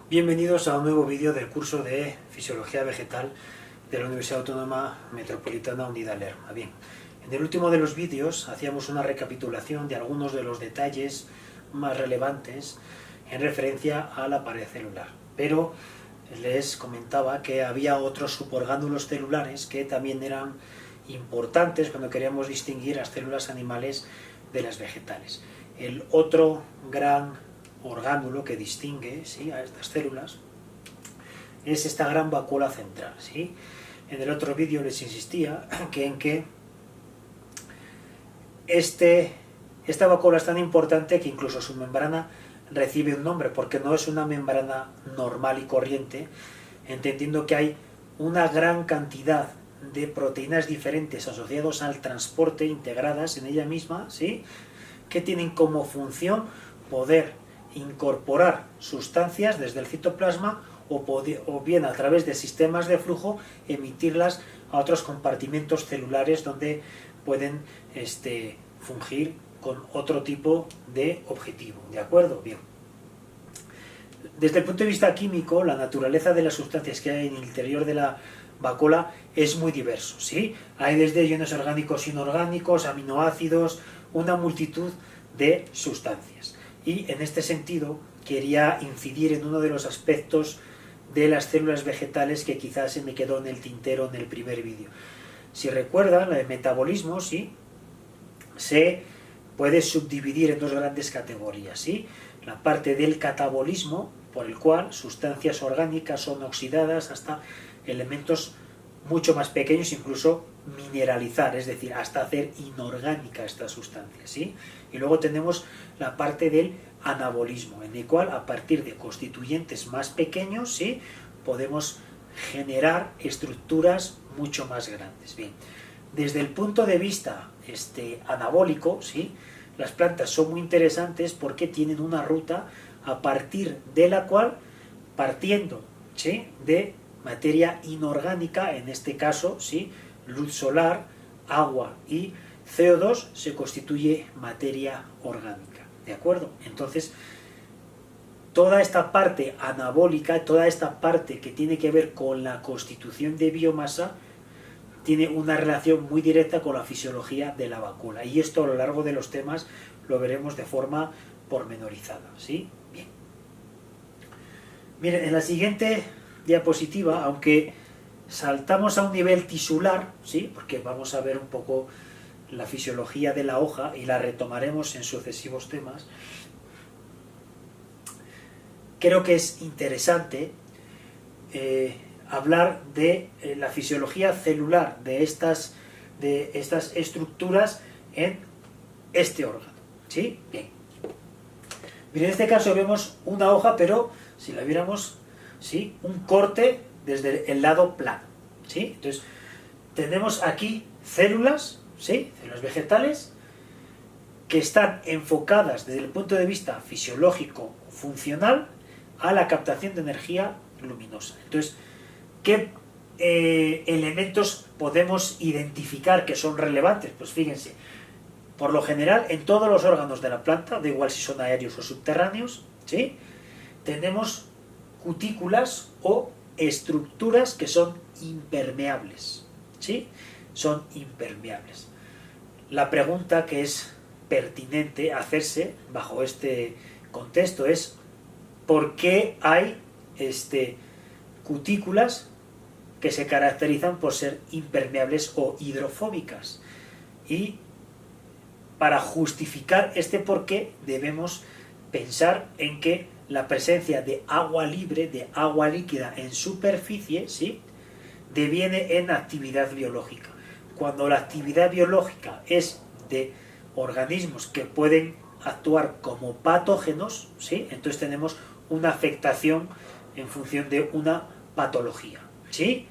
Bienvenidos a un nuevo vídeo del curso de Fisiología Vegetal de la Universidad Autónoma Metropolitana Unida Lerma. Bien, en el último de los vídeos hacíamos una recapitulación de algunos de los detalles más relevantes en referencia a la pared celular, pero les comentaba que había otros suborgánulos celulares que también eran importantes cuando queríamos distinguir las células animales de las vegetales. El otro gran orgánulo que distingue, ¿sí?, a estas células es esta gran vacuola central, ¿sí? En el otro vídeo les insistía en que esta vacuola es tan importante que incluso su membrana recibe un nombre, porque no es una membrana normal y corriente, entendiendo que hay una gran cantidad de proteínas diferentes asociadas al transporte, integradas en ella misma, ¿sí?, que tienen como función poder incorporar sustancias desde el citoplasma o bien a través de sistemas de flujo emitirlas a otros compartimentos celulares donde pueden fungir con otro tipo de objetivo. ¿De acuerdo? Bien. Desde el punto de vista químico, la naturaleza de las sustancias que hay en el interior de la vacuola es muy diverso, ¿sí? Hay desde iones orgánicos, inorgánicos, aminoácidos, una multitud de sustancias. Y en este sentido quería incidir en uno de los aspectos de las células vegetales que quizás se me quedó en el tintero en el primer vídeo. Si recuerdan, el metabolismo, ¿sí?, se puede subdividir en dos grandes categorías, ¿sí? La parte del catabolismo, por el cual sustancias orgánicas son oxidadas hasta elementos mucho más pequeños, incluso mineralizar, es decir, hasta hacer inorgánica esta sustancia, ¿sí? Y luego tenemos la parte del anabolismo, en el cual a partir de constituyentes más pequeños, ¿sí?, podemos generar estructuras mucho más grandes. Bien, desde el punto de vista anabólico, ¿sí?, las plantas son muy interesantes porque tienen una ruta a partir de la cual, partiendo, ¿sí?, de materia inorgánica, en este caso, ¿sí?, luz solar, agua y CO2, se constituye materia orgánica, ¿de acuerdo? Entonces, toda esta parte anabólica, toda esta parte que tiene que ver con la constitución de biomasa, tiene una relación muy directa con la fisiología de la vacuola, y esto a lo largo de los temas lo veremos de forma pormenorizada, ¿sí? Bien. Miren, en la siguiente diapositiva, aunque saltamos a un nivel tisular, ¿sí?, porque vamos a ver un poco la fisiología de la hoja y la retomaremos en sucesivos temas, creo que es interesante hablar de la fisiología celular de estas estructuras en este órgano, ¿sí? Bien. Miren, en este caso vemos una hoja, pero si la viéramos, ¿sí?, un corte desde el lado plano, ¿sí? Entonces, tenemos aquí células, ¿sí?, células vegetales, que están enfocadas desde el punto de vista fisiológico funcional a la captación de energía luminosa. Entonces, ¿qué elementos podemos identificar que son relevantes? Pues fíjense, por lo general, en todos los órganos de la planta, da igual si son aéreos o subterráneos, ¿sí?, tenemos cutículas o estructuras que son impermeables, ¿sí?, son impermeables. La pregunta que es pertinente hacerse bajo este contexto es ¿por qué hay cutículas que se caracterizan por ser impermeables o hidrofóbicas? Y para justificar este porqué debemos pensar en que la presencia de agua libre, de agua líquida en superficie, ¿sí?, deviene en actividad biológica. Cuando la actividad biológica es de organismos que pueden actuar como patógenos, ¿sí?, entonces tenemos una afectación en función de una patología, ¿sí?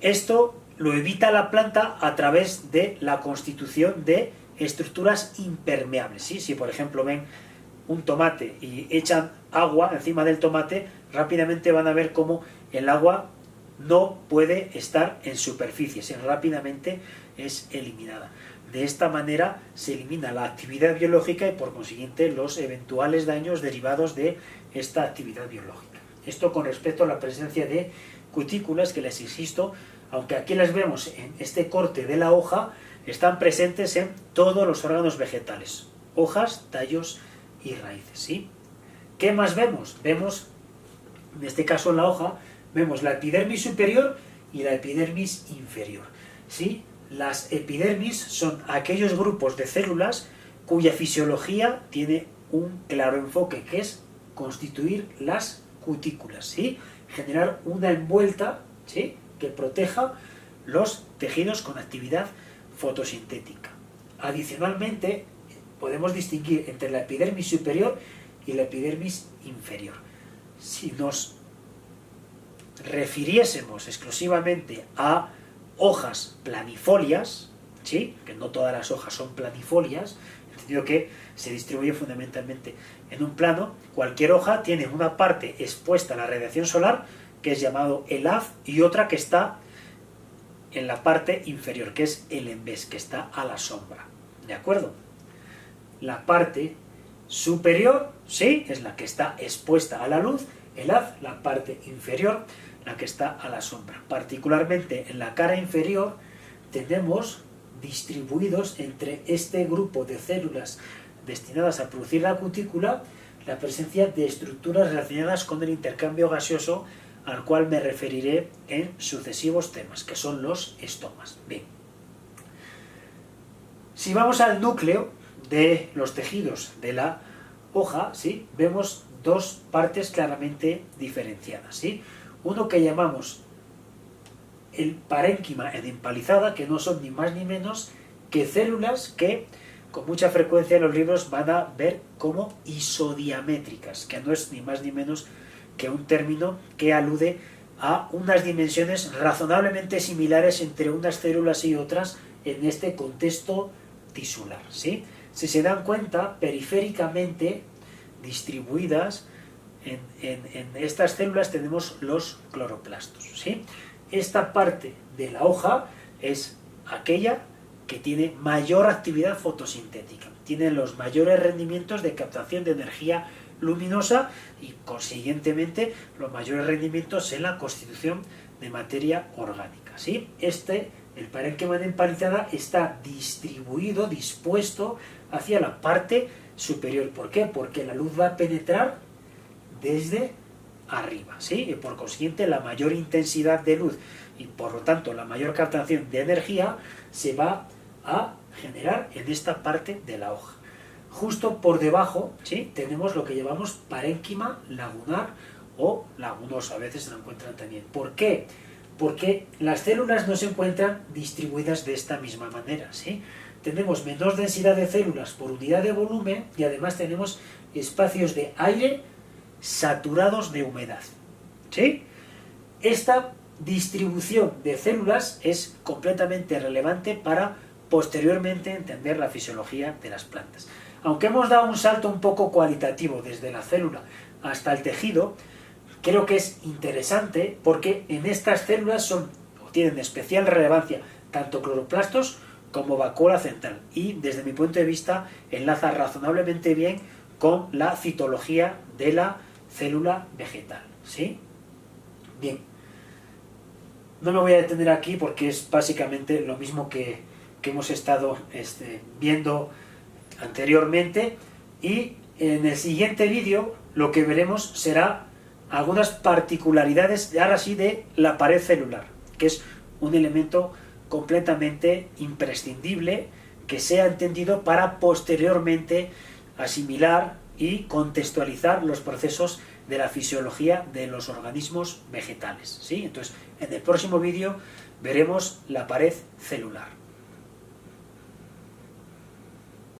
Esto lo evita la planta a través de la constitución de estructuras impermeables, ¿sí? Si por ejemplo ven un tomate y echan agua encima del tomate, rápidamente van a ver cómo el agua no puede estar en superficie, rápidamente es eliminada. De esta manera se elimina la actividad biológica y por consiguiente los eventuales daños derivados de esta actividad biológica. Esto con respecto a la presencia de cutículas, que les insisto, aunque aquí las vemos en este corte de la hoja, están presentes en todos los órganos vegetales, hojas, tallos y raíces, ¿sí? ¿Qué más vemos? Vemos, en este caso en la hoja, vemos la epidermis superior y la epidermis inferior, ¿sí? Las epidermis son aquellos grupos de células cuya fisiología tiene un claro enfoque, que es constituir las cutículas, ¿sí? Generar una envuelta, ¿sí?, que proteja los tejidos con actividad fotosintética. Adicionalmente, podemos distinguir entre la epidermis superior y la epidermis inferior. Si nos refiriésemos exclusivamente a hojas planifolias, ¿sí?, que no todas las hojas son planifolias, entendido que se distribuye fundamentalmente en un plano, cualquier hoja tiene una parte expuesta a la radiación solar, que es llamado el haz, y otra que está en la parte inferior, que es el embés, que está a la sombra, ¿de acuerdo? La parte superior, sí, es la que está expuesta a la luz, el haz, la parte inferior, la que está a la sombra. Particularmente en la cara inferior tenemos distribuidos entre este grupo de células destinadas a producir la cutícula la presencia de estructuras relacionadas con el intercambio gaseoso, al cual me referiré en sucesivos temas, que son los estomas. Bien. Si vamos al núcleo de los tejidos de la hoja, ¿sí?, vemos dos partes claramente diferenciadas, ¿sí? Uno que llamamos el parénquima en empalizada, que no son ni más ni menos que células que con mucha frecuencia en los libros van a ver como isodiamétricas, que no es ni más ni menos que un término que alude a unas dimensiones razonablemente similares entre unas células y otras en este contexto tisular, ¿sí? Si se dan cuenta, periféricamente distribuidas en estas células tenemos los cloroplastos, ¿sí? Esta parte de la hoja es aquella que tiene mayor actividad fotosintética, tiene los mayores rendimientos de captación de energía luminosa y consiguientemente los mayores rendimientos en la constitución de materia orgánica, ¿sí? El parénquima empalizada está distribuido, dispuesto hacia la parte superior. ¿Por qué? Porque la luz va a penetrar desde arriba, ¿sí? Y por consiguiente la mayor intensidad de luz y por lo tanto la mayor captación de energía se va a generar en esta parte de la hoja. Justo por debajo, ¿sí?, tenemos lo que llamamos parénquima lagunar o lagunosa, a veces se lo encuentran también. ¿Por qué? Porque las células no se encuentran distribuidas de esta misma manera, ¿sí? Tenemos menor densidad de células por unidad de volumen y además tenemos espacios de aire saturados de humedad, ¿sí? Esta distribución de células es completamente relevante para posteriormente entender la fisiología de las plantas. Aunque hemos dado un salto un poco cualitativo desde la célula hasta el tejido, creo que es interesante porque en estas células tienen especial relevancia tanto cloroplastos como vacuola central y desde mi punto de vista enlaza razonablemente bien con la citología de la célula vegetal, ¿sí? Bien, no me voy a detener aquí porque es básicamente lo mismo que hemos estado viendo anteriormente y en el siguiente vídeo lo que veremos será algunas particularidades ahora sí de la pared celular, que es un elemento completamente imprescindible que sea entendido para posteriormente asimilar y contextualizar los procesos de la fisiología de los organismos vegetales, ¿sí? Entonces, en el próximo vídeo veremos la pared celular.